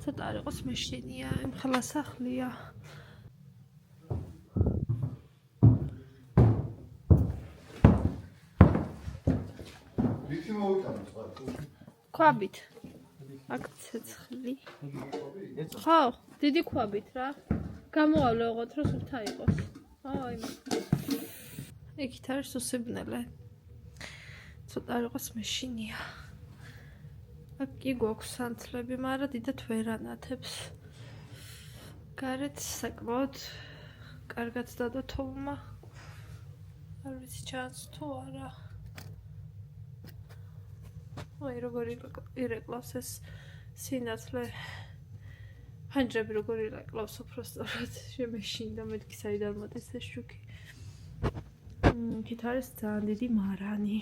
ცოტა არ იყოს მეშინია, იმხელა სახლია. ქვაბით. აქ ცეცხლი. ხო, დიდი ქვაბით რა. გამოავლე ოღონდ რომ სუფთა იყოს. აი მაგ. იქით არის უსიბნელე. ცოტა არ იყოს მეშინია. აქ კი გვაქვს სანთლები, მაგრამ დიდად ვერ ანათებს. გარეთ საკმაოდ კარგად დადო თოვლმა. არ ვიცი ჩანს თუ არა. აი როგორი ირეკლავს ეს სინათლე. ფანჯრები როგორი ირეკლავს უბრალოდ შემეშინდა მეთქი საიდან მოდის ეს შუქი. იქით არის ძალიან დიდი მარანი.